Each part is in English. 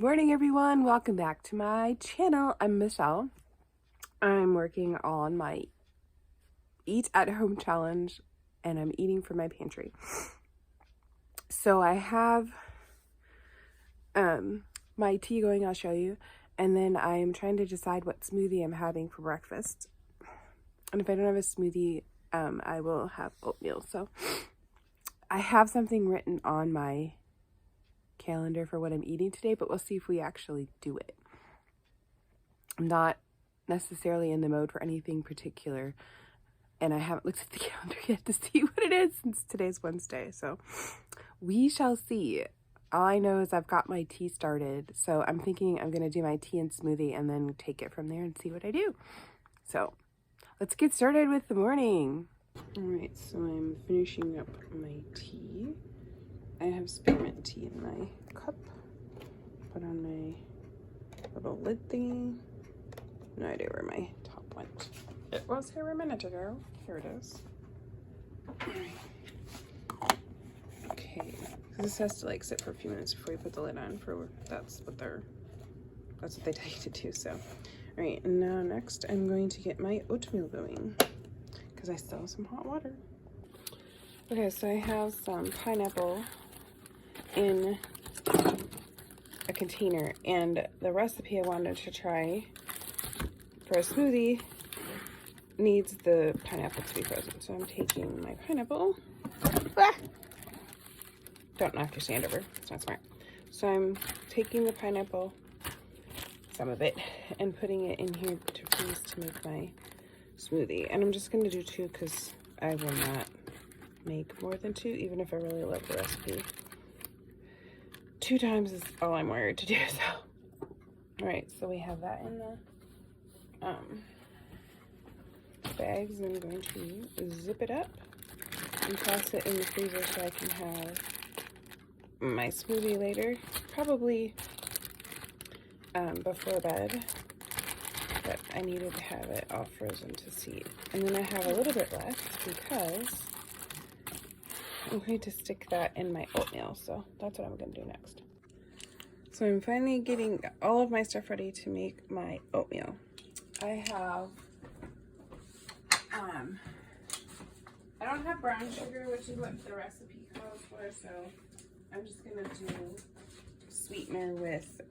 morning, everyone. Welcome back to my channel. I'm Michelle. I'm working on my Eat at Home challenge and I'm eating from my pantry. So I have my tea going, I'll show you, and then I'm trying to decide what smoothie I'm having for breakfast. And if I don't have a smoothie, I will have oatmeal. So I have something written on my calendar for what I'm eating today, but we'll see if we actually do it. I'm not necessarily in the mode for anything particular, and I haven't looked at the calendar yet to see what it is since today's Wednesday, so we shall see. All I know is I've got my tea started, so I'm thinking I'm going to do my tea and smoothie and then take it from there and see what I do. So let's get started with the morning. All right, so I'm finishing up my tea. I have spearmint tea in my cup. Put on my little lid thingy. No idea where my top went. It was here a minute ago. Here it is. Okay, this has to like sit for a few minutes before you put the lid on. That's what they tell you to do. So, all right, and now next I'm going to get my oatmeal going because I still have some hot water. Okay, so I have some pineapple in a container, and the recipe I wanted to try for a smoothie needs the pineapple to be frozen. So I'm taking my pineapple. Don't knock your stand over, it's not smart. So I'm taking the pineapple, some of it, and putting it in here to freeze to make my smoothie. And I'm just going to do 2 because I will not make more than 2, even if I really love the recipe. 2 times is all I'm wired to do, so. All right, so we have that in the bags. I'm going to zip it up and toss it in the freezer so I can have my smoothie later, probably before bed, but I needed to have it all frozen to see. And then I have a little bit left because I'm going to stick that in my oatmeal, so that's what I'm going to do next. So I'm finally getting all of my stuff ready to make my oatmeal. I have, I don't have brown sugar, which is what the recipe calls for, so I'm just going to do sweetener with,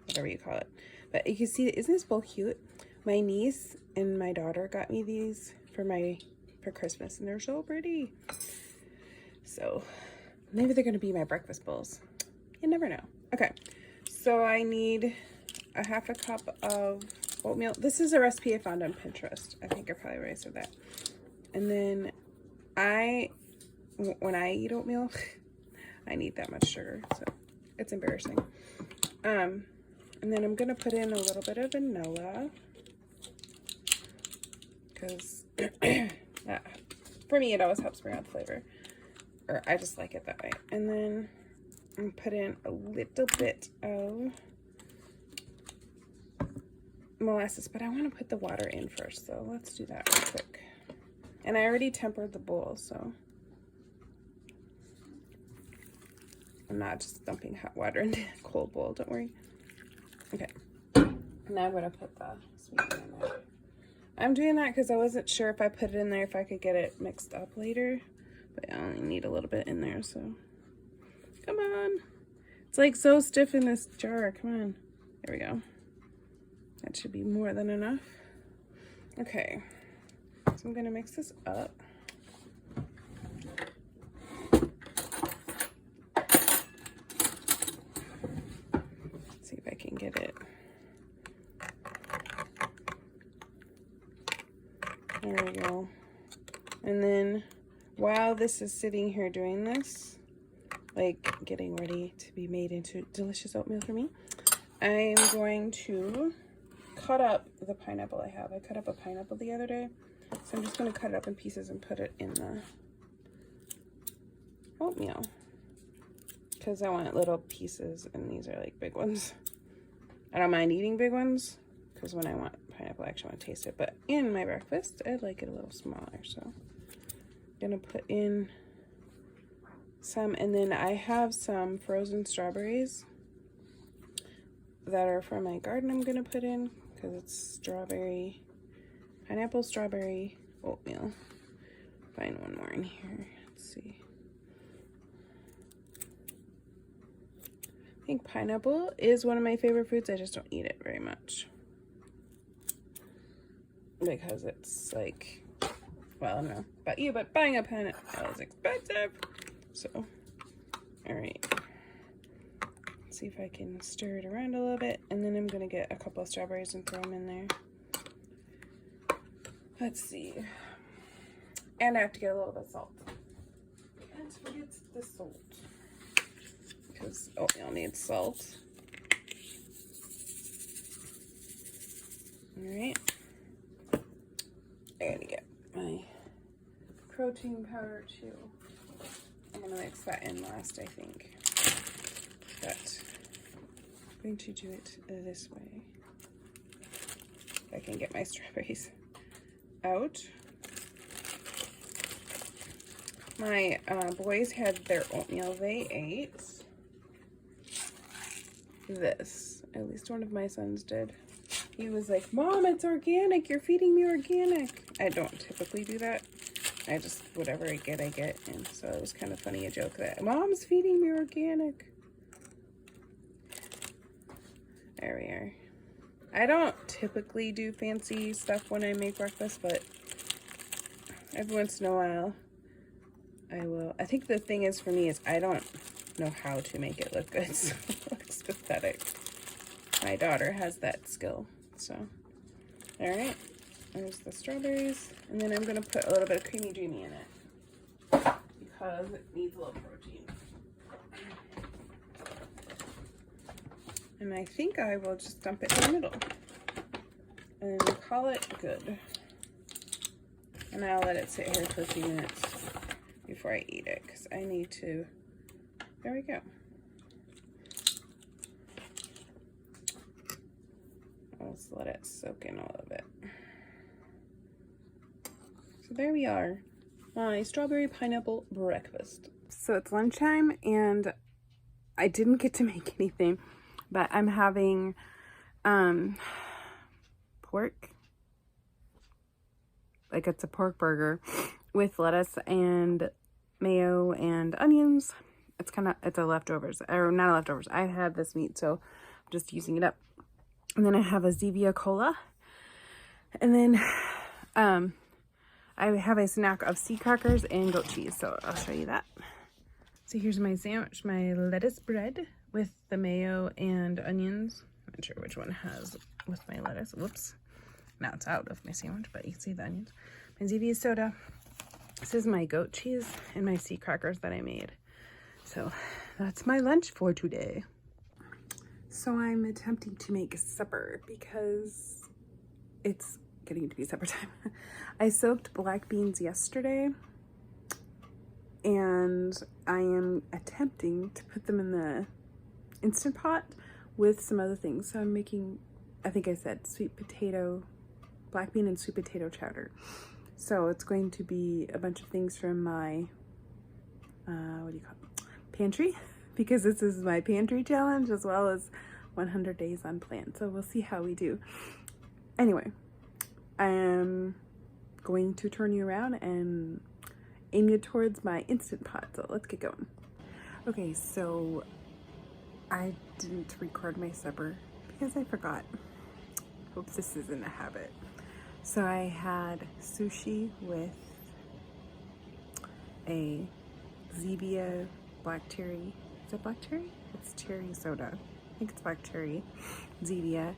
whatever you call it. But you can see, isn't this bowl cute? My niece and my daughter got me these for Christmas, and they're so pretty. So maybe they're going to be my breakfast bowls. You never know. Okay, so I need a 1/2 cup of oatmeal. This is a recipe I found on Pinterest. I think I probably already said that. And then when I eat oatmeal, I need that much sugar, so it's embarrassing. And then I'm gonna put in a little bit of vanilla because for me it always helps bring out the flavor, or I just like it that way. And then I'm put in a little bit of molasses, but I want to put the water in first, so let's do that real quick. And I already tempered the bowl, so I'm not just dumping hot water into a cold bowl, don't worry. Okay, now I'm going to put the sweetener in there. I'm doing that because I wasn't sure if I put it in there if I could get it mixed up later, but I only need a little bit in there, so come on. It's like so stiff in this jar, come on. There we go. That should be more than enough. Okay, so I'm gonna mix this up. Let's see if I can get it. There we go. And then while this is sitting here doing this, like getting ready to be made into delicious oatmeal for me, I'm going to cut up the pineapple I have. I cut up a pineapple the other day, so I'm just going to cut it up in pieces and put it in the oatmeal because I want little pieces, and these are like big ones. I don't mind eating big ones because when I want pineapple, I actually want to taste it, but in my breakfast, I like it a little smaller, so I'm going to put in some, and then I have some frozen strawberries that are from my garden I'm gonna put in, because it's strawberry, pineapple, strawberry, oatmeal. Find one more in here. Let's see. I think pineapple is one of my favorite fruits. I just don't eat it very much because it's like, well, I don't know about you, but buying a pineapple is expensive. So, all right. Let's see if I can stir it around a little bit, and then I'm gonna get a couple of strawberries and throw them in there. Let's see. And I have to get a little bit of salt. Can't forget the salt, because oatmeal needs salt. Alright. I gotta get my protein powder too. I'm gonna mix that in last, I think. But I'm going to do it this way. If I can get my strawberries out. My boys had their oatmeal. They ate this. At least one of my sons did. He was like, Mom, it's organic. You're feeding me organic. I don't typically do that. I just, whatever I get. And so it was kind of funny, a joke that, Mom's feeding me organic. There we are. I don't typically do fancy stuff when I make breakfast, but every once in a while I will. I think the thing is for me is I don't know how to make it look good, so it looks pathetic. My daughter has that skill, so. All right, there's the strawberries, and then I'm gonna put a little bit of creamy dreamy in it because it needs a little protein. And I think I will just dump it in the middle and call it good. And I'll let it sit here for a few minutes before I eat it, because I need to, there we go. I'll just let it soak in a little bit. So there we are, my strawberry pineapple breakfast. So it's lunchtime and I didn't get to make anything, but I'm having pork, like it's a pork burger with lettuce and mayo and onions. It's a leftovers, or not a leftovers. I had this meat, so I'm just using it up. And then I have a Zevia cola. And then I have a snack of sea crackers and goat cheese, so I'll show you that. So here's my sandwich, my lettuce bread with the mayo and onions. I'm not sure which one has with my lettuce. Whoops. Now it's out of my sandwich, but you can see the onions. My Zevia soda. This is my goat cheese and my sea crackers that I made. So that's my lunch for today. So I'm attempting to make supper because it's getting to be supper time. I soaked black beans yesterday and I am attempting to put them in the Instant Pot with some other things. So I'm making, I think I said sweet potato, black bean and sweet potato chowder. So it's going to be a bunch of things from my, what do you call it? Pantry, because this is my pantry challenge as well as 100 days on plan. So we'll see how we do. Anyway, I am going to turn you around and aim you towards my Instant Pot. So let's get going. Okay, so I didn't record my supper because I forgot. Hope this isn't a habit. So I had sushi with a Zevia black cherry. Is it black cherry? It's cherry soda. I think it's black cherry Zevia.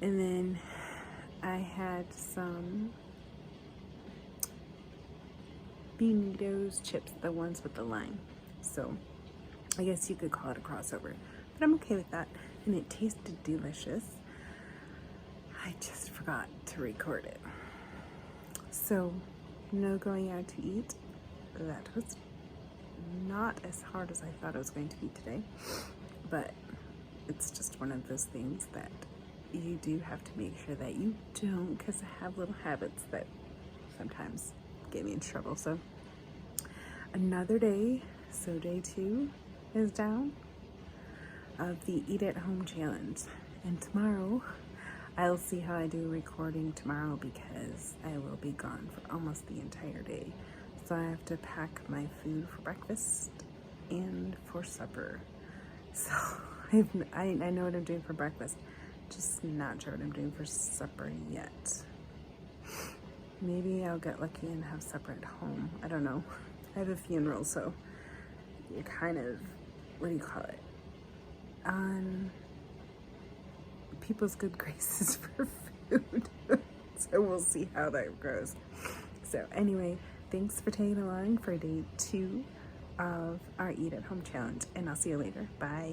And then I had some Beanitos chips, the ones with the lime. So I guess you could call it a crossover, but I'm okay with that. And it tasted delicious. I just forgot to record it. So no going out to eat. That was not as hard as I thought it was going to be today, but it's just one of those things that you do have to make sure that you don't, because I have little habits that sometimes get me in trouble. So another day, so day 2 is down of the Eat at Home challenge. And tomorrow, I'll see how I do recording tomorrow because I will be gone for almost the entire day. So I have to pack my food for breakfast and for supper. So I know what I'm doing for breakfast, just not sure what I'm doing for supper yet. Maybe I'll get lucky and have supper at home. I don't know. I have a funeral, so you're kind of, what do you call it? On people's good graces for food. So we'll see how that goes. So anyway, thanks for tagging along for day 2 of our Eat at Home challenge, and I'll see you later. Bye.